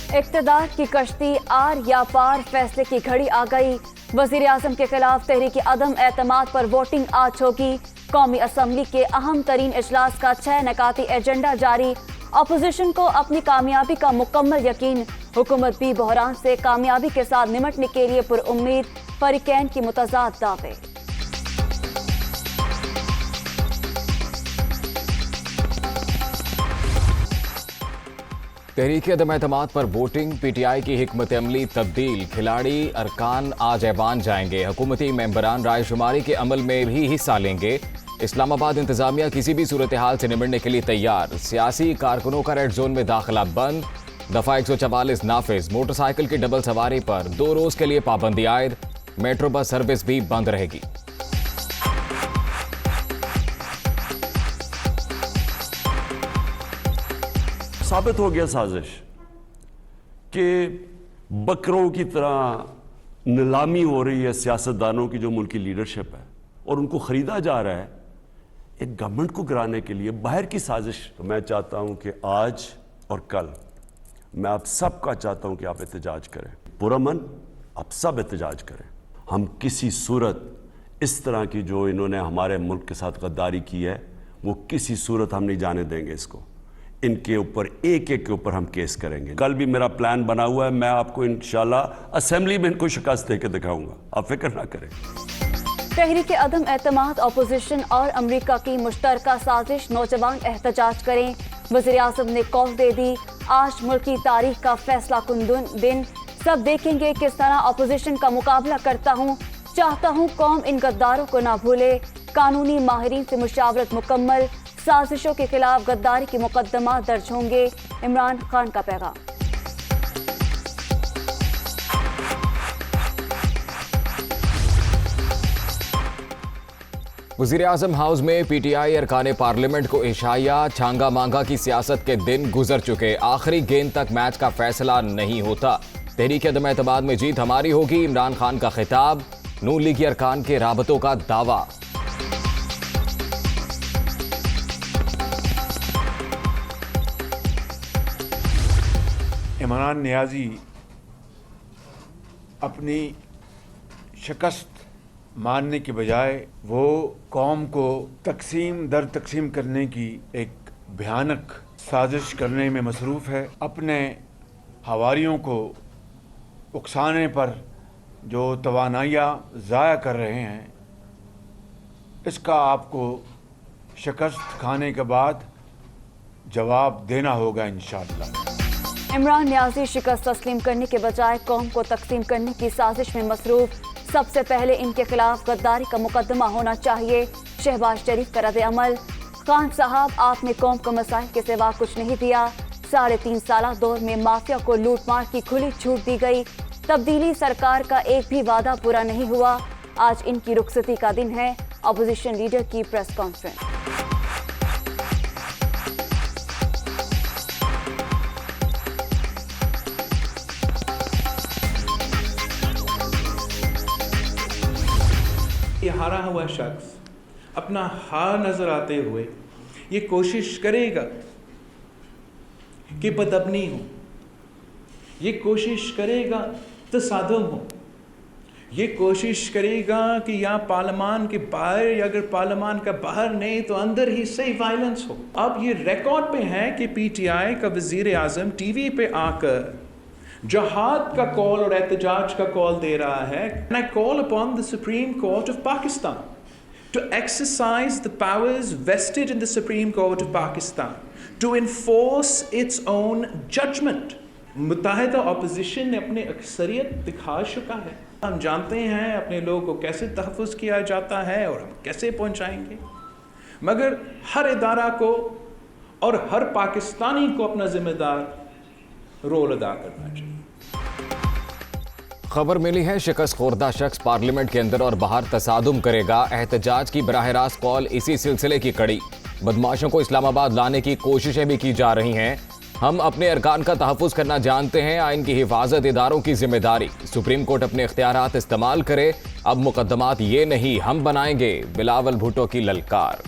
इक़्तिदार की कश्ती आर या पार, फैसले की घड़ी आ गई। वज़ीर आज़म के खिलाफ तहरीक अदम एतमाद पर वोटिंग आज होगी। कौमी असम्बली के अहम तरीन इजलास का 6 नकाती एजेंडा जारी। अपोजिशन को अपनी कामयाबी का मुकम्मल यकीन। हुकूमत भी बहरान से कामयाबी के साथ निमटने के लिए पुरउम्मीद। फरीकैन की मुतज़ाद दावे। तहरीक अदम एतमाद पर वोटिंग, पीटीआई की हिकमत अमली तब्दील। खिलाड़ी अरकान आज ऐवान जाएंगे। हुकूमती मेंबरान रायशुमारी के अमल में भी हिस्सा लेंगे। इस्लामाबाद इंतजामिया किसी भी सूरत हाल से निमटने के लिए तैयार। सियासी कारकुनों का रेड जोन में दाखिला बंद। दफा 144 नाफिज। मोटरसाइकिल की डबल सवारी पर 2 रोज के लिए पाबंदी आयद। मेट्रो बस सर्विस भी बंद रहेगी। साबित हो गया साजिश कि बकरों की तरह नीलामी हो रही है सियासतदानों की जो मुल्की लीडरशिप है, और उनको खरीदा जा रहा है एक गवर्नमेंट को गिराने के लिए बाहर की साजिश। तो मैं चाहता हूं कि आज और कल मैं आप सबका चाहता हूं कि आप एहतजाज करें, पुरअमन आप सब एहतजाज करें। हम किसी सूरत इस तरह की जो इन्होंने हमारे मुल्क के साथ गद्दारी की है, वो किसी सूरत हम नहीं जाने देंगे। इसको इनके ऊपर एक एक के ऊपर हम केस करेंगे। कल भी मेरा प्लान बना हुआ है, मैं आपको इंशाल्लाह असेंबली में इनको शिकस्त देकर दिखाऊंगा, आप फिक्र ना करें। तहरीक अदम एतमाद, अपोजिशन और अमरीका की मुश्तरका साजिश। नौजवान एहतजाज करें। वज़ीर आज़म ने कॉल दे दी। आज मुल्क की तारीख का फैसला कुन दिन। सब देखेंगे किस तरह अपोजिशन का मुकाबला करता हूँ। चाहता हूँ कौम इन गद्दारों को ना भूले। कानूनी माहिरीन से मुशावरत मुकम्मल। साजिशों के खिलाफ गद्दारी के मुकदमा दर्ज होंगे। इमरान खान का पैगाम। वज़ीर आज़म हाउस में पीटीआई अरकान पार्लियामेंट को इशाया। छांगा मांगा की सियासत के दिन गुजर चुके। आखिरी गेंद तक मैच का फैसला नहीं होता। तहरीक अदम एतमाद में जीत हमारी होगी। इमरान खान का खिताब। नून लीगी अरकान के राबतों का दावा। इमरान नियाज़ी अपनी शिकस्त मानने के बजाय वो कौम को तकसीम दर तकसीम करने की एक भयानक साजिश करने में मसरूफ़ है। अपने हवारियों को उकसाने पर जो तवानाइयाँ ज़ाया कर रहे हैं, इसका आपको शिकस्त खाने के बाद जवाब देना होगा इंशाअल्लाह। इमरान नियाज़ी शिकस्त तस्लीम करने के बजाय कौम को तकसीम करने की साजिश में मसरूफ। सबसे पहले इनके खिलाफ गद्दारी का मुकदमा होना चाहिए। शहबाज शरीफ का रद्द अमल। खान साहब, आपने कौम को मसाइल के सिवा कुछ नहीं दिया। 3.5 साल दौर में माफिया को लूट मार की खुली छूट दी गई। तब्दीली सरकार का एक भी वादा पूरा नहीं हुआ। आज इनकी रुखसती का दिन है। अपोजिशन लीडर की प्रेस कॉन्फ्रेंस। ये हारा हुआ शख्स अपना हार नजर आते हुए ये कोशिश करेगा कि बदअमनी हो, ये कोशिश करेगा तसादुम हो, ये कोशिश करेगा कि यहाँ पार्लियामान के बाहर, या अगर पार्लियामान का बाहर नहीं तो अंदर ही सही वायलेंस हो। अब ये रिकॉर्ड पे है कि पीटीआई का वजीर आज़म टीवी पे आकर जहाद का कॉल और एहतजाज का कॉल दे रहा है। And I call upon the Supreme Court of Pakistan to exercise the powers vested in the Supreme Court of Pakistan to enforce its own judgment. Muttahida opposition ने अपनी अक्सरियत दिखा चुका है। हम जानते हैं अपने लोगों को कैसे तहफ़्फ़ुज़ किया जाता है और हम कैसे पहुंचाएंगे, मगर हर इदारा को और हर पाकिस्तानी को अपना जिम्मेदार रोल अदा करना चाहिए। खबर मिली है शिकस्त खोर्दा शख्स पार्लियामेंट के अंदर और बाहर तसादुम करेगा। एहतजाज की बराह रास्त कॉल इसी सिलसिले की कड़ी। बदमाशों को इस्लामाबाद लाने की कोशिशें भी की जा रही हैं। हम अपने अरकान का तहफ़्फ़ुज़ करना जानते हैं। आइन की हिफाजत इदारों की जिम्मेदारी। सुप्रीम कोर्ट अपने इख्तियारात इस्तेमाल करे। अब मुकदमात ये नहीं हम बनाएंगे। बिलावल भुट्टो की ललकार।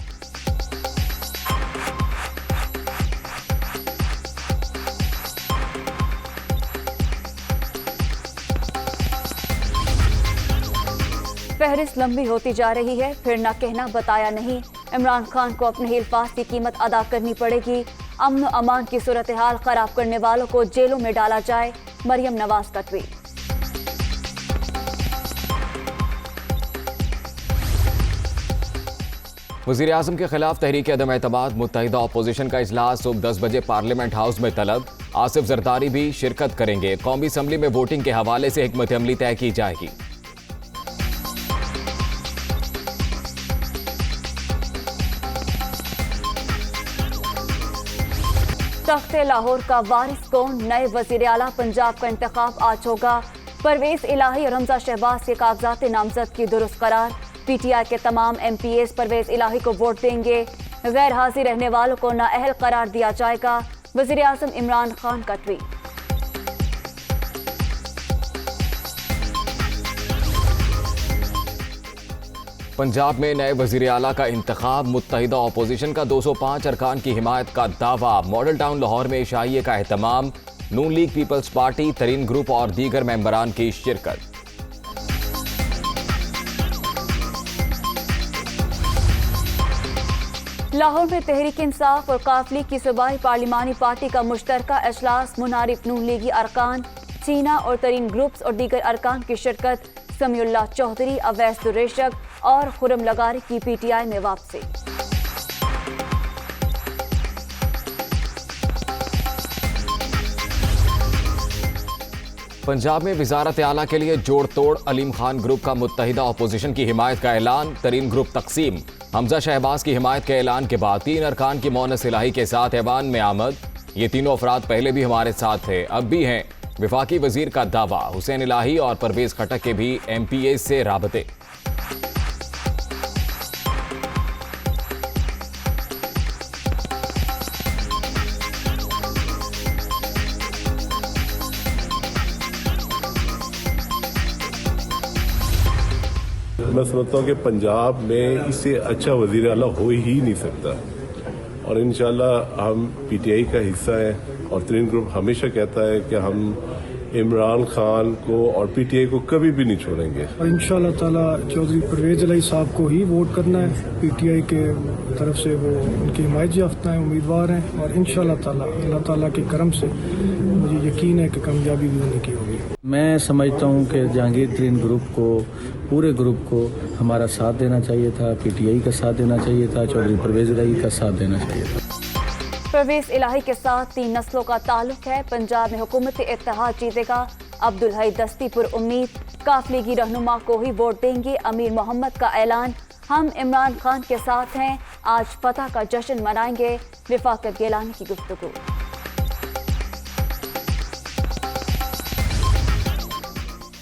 फहरिस्त लंबी होती जा रही है, फिर न कहना बताया नहीं। इमरान खान को अपने हिल्फाज की कीमत अदा करनी पड़ेगी। अमन अमान की सूरत हाल खराब करने वालों को जेलों में डाला जाए, मरियम नवाज का ट्वीट। वज़ीर आज़म के खिलाफ तहरीक अदम एतमाद मुत्तहिदा अपोजिशन का इजलास सुबह 10 बजे पार्लियामेंट हाउस में तलब। आसिफ जरदारी भी शिरकत करेंगे। कौमी असम्बली में वोटिंग के हवाले से हिकमत अमली तय की जाएगी। तख्ते लाहौर का वारिस कौन, नए वजीर आला पंजाब का इंतखाब आज होगा। परवेज इलाही और हमजा शहबाज के कागजात नामजद की दुरुस्त करार। पीटीआई के तमाम एमपीएस परवेज इलाही को वोट देंगे। गैर हाजिर रहने वालों को नाअहल करार दिया जाएगा। वजीर आज़म इमरान खान का ट्वीट। पंजाब में नए वजीर आला का इंतखाब, मुत्तहिदा अपोजिशन का 205 अरकान की हिमायत का दावा। मॉडल टाउन लाहौर में इशाइये का एहतमाम। नून लीग पीपल्स पार्टी, तरीन ग्रुप और दीगर मेंबरान की शिरकत। लाहौर में तहरीक इंसाफ और काफ लीग की सूबाई पार्लिमानी पार्टी का मुश्तरका इजलास। मुनारिफ नून लीगी अरकान, चीना और तरीन ग्रुप्स और दीगर अरकान की शिरकत। समीउल्लाह चौधरी, अवैस दुरेशक और खुरम लगारी की पीटीआई में वापसी। पंजाब में वजारत आला के लिए जोड़ तोड़। अलीम खान ग्रुप का मुत्तहिदा अपोजिशन की हिमायत का ऐलान। तरीन ग्रुप तकसीम। हमजा शहबाज की हिमायत के ऐलान के बाद 3 अरकान की मोनस इलाही के साथ ऐवान में आमद। ये तीनों अफराद पहले भी हमारे साथ थे, अब भी हैं। विफाकी वजीर का दावा। हुसैन इलाही और परवेज खटक के भी एमपीए से राबते। मैं समझता हूँ कि पंजाब में इससे अच्छा वजीर आला हो ही नहीं सकता और इंशाल्लाह हम पीटीआई का हिस्सा हैं और तरीन ग्रुप हमेशा कहता है कि हम इमरान खान को और पीटीआई को कभी भी नहीं छोड़ेंगे। और इंशाल्लाह ताला चौधरी परवेज इलाही साहब को ही वोट करना है। पीटीआई के तरफ से वो उनकी हिमायत याफ्ता हैं, उम्मीदवार हैं और इंशाल्लाह ताला अल्लाह ताला के करम से मुझे यकीन है कि कामयाबी भी होने की होगी। मैं समझता हूँ कि जहांगीर तरीन ग्रुप को, पूरे ग्रुप को हमारा साथ देना चाहिए था, पीटीआई का साथ देना चाहिए था, चौधरी परवेज इलाही का साथ देना चाहिए था। परवेज इलाही के साथ 3 नस्लों का ताल्लुक है। पंजाब में हुकूमत इत्तेहाद जीतेगा। अब्दुल हई दस्तीपुर उम्मीद। काफ लीगी रहनुमा को ही वोट देंगे। अमीर मोहम्मद का ऐलान। हम इमरान खान के साथ हैं, आज फतह का जश्न मनाएंगे। रिफाकत गिलानी की गुफ्तगू।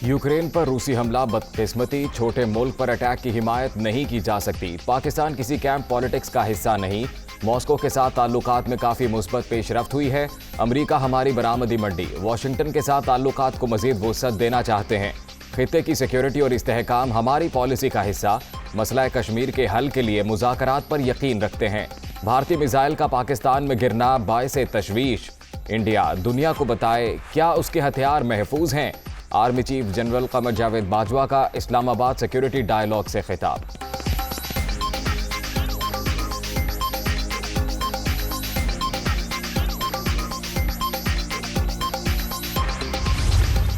यूक्रेन पर रूसी हमला बदकिस्मती। छोटे मुल्क पर अटैक की हिमायत नहीं की जा सकती। पाकिस्तान किसी कैंप पॉलिटिक्स का हिस्सा नहीं। मॉस्को के साथ ताल्लुकात में काफ़ी मुस्बत पेशरफ्त हुई है। अमेरिका हमारी बरामदी मंडी। वाशिंगटन के साथ ताल्लुकात को मजीद वसअत देना चाहते हैं। खित्ते की सिक्योरिटी और इस्तेहकाम हमारी पॉलिसी का हिस्सा। मसला कश्मीर के हल के लिए मुज़ाकरात पर यकीन रखते हैं। भारतीय मिसाइल का पाकिस्तान में गिरना बायसे तशवीश। इंडिया दुनिया को बताए क्या उसके हथियार महफूज हैं। Army chief general Qamar Javed Bajwa का इस्लामाबाद सिक्योरिटी डायलॉग से खिताब।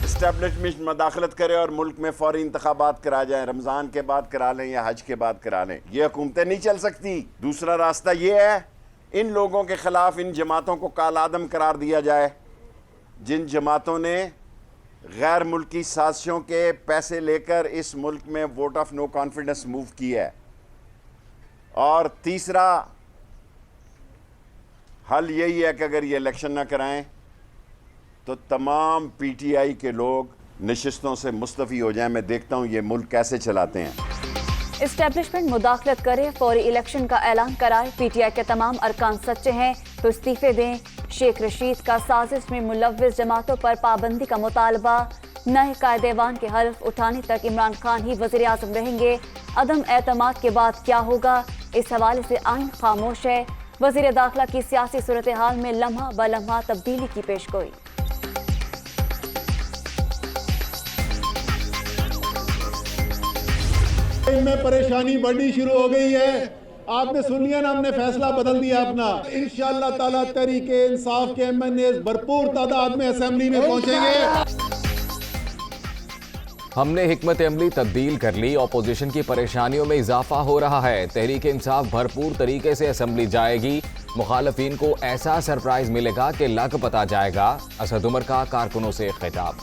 एस्टेब्लिशमेंट मदाखलत करे और मुल्क में फौरी इंतखाबात करा जाए, रमज़ान के बाद करा लें या हज के बाद करा लें। ये हुकूमतें नहीं चल सकती। दूसरा रास्ता ये है, इन लोगों के खिलाफ इन जमातों को कालादम करार दिया जाए जिन जमातों ने गैर मुल्की साजिशों के पैसे लेकर इस मुल्क में vote of no confidence move किया है। और तीसरा हल यही है कि अगर ये इलेक्शन ना कराएं तो तमाम पीटीआई के लोग नशिस्तों से मुस्तफ़ी हो जाएं। मैं देखता हूं ये मुल्क कैसे चलाते हैं। एस्टेब्लिशमेंट मुदाखलत करे, फौरी इलेक्शन का ऐलान कराए। पीटीआई के तमाम अरकान सच्चे हैं तो इस्तीफे दें। शेख रशीद का साजिश में मुलव्विस जमातों पर पाबंदी का मुतालबा। नए कायदेवान के हल्फ उठाने तक इमरान खान ही वज़ीर आज़म रहेंगे। अदम एतमाद के बाद क्या होगा, इस हवाले से आइन खामोश है। वज़ीर दाखिला की सियासी सूरत हाल में लम्हा ब लम्हा तब्दीली की पेशगोई। इनमें परेशानी बढ़नी शुरू हो गई है। आपने सुन लिया ना, हमने फैसला बदल दिया अपना। इंशाअल्लाह ताला तहरीके इंसाफ के MNA भरपूर तादाद में असेंबली में पहुंचेंगे। हमने हिकमत अमली तब्दील कर ली, ऑपोजिशन की परेशानियों में इजाफा हो रहा है। तहरीक इंसाफ भरपूर तरीके से असेंबली जाएगी, मुखालफीन को ऐसा सरप्राइज मिलेगा कि लग पता जाएगा। असद उमर का कारकुनों से खिताब।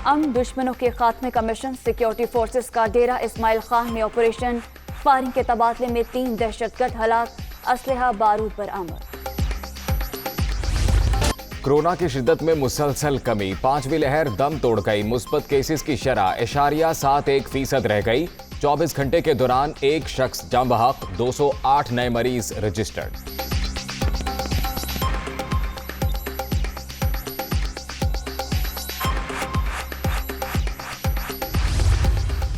अमन दुश्मनों के खात्मे का मिशन, सिक्योरिटी फोर्सेस का डेरा इस्माइल खान में ऑपरेशन, फायरिंग के तबादले में 3 दहशतगर्द हलाक, असलहा बारूद बरामद। कोरोना की शिद्दत में मुसलसल कमी, 5वीं लहर दम तोड़ गई। मुस्बत केसेस की शरह 0.71% रह गई। 24 घंटे के दौरान एक शख्स जम बहक, 208 नए मरीज रजिस्टर्ड।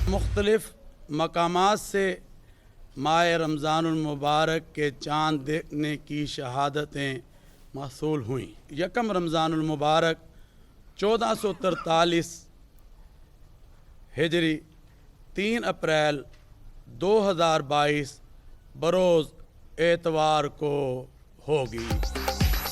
मुख्तलिफ मकामात से माह रमज़ानुल मुबारक के चाँद देखने की शहादतें मौसूल हुई। यकम रमज़ानुल मुबारक 1443 हिजरी 3 अप्रैल 2022 बरोज़ एतवार को होगी।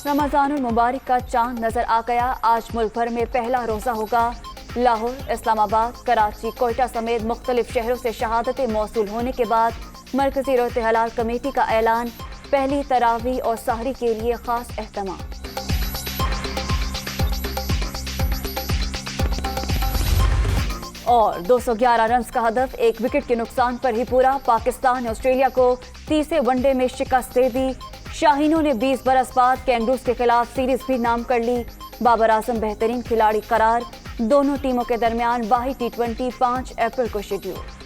रमज़ानुल मुबारक का चांद नजर आ गया। आज मुल्क भर में पहला रोज़ा होगा। लाहौर, इस्लामाबाद, कराची, कोयटा समेत मुख्तलिफ शहरों से शहादतें मौसूल होने के बाद मरकजी रोते हलाल कमेटी का ऐलान, पहली तरावी और सहरी के लिए खास एहतमाम। और 211 रन का हदफ, 1 विकेट के नुकसान पर ही पूरा। पाकिस्तान ने ऑस्ट्रेलिया को तीसरे वनडे में शिकस्त दे दी। शाहीनों ने 20 बरस बाद कैंगरूज के खिलाफ सीरीज भी नाम कर ली। बाबर आजम बेहतरीन खिलाड़ी करार। दोनों टीमों के दरमियान वाहिद T20 5 अप्रैल को शेड्यूल।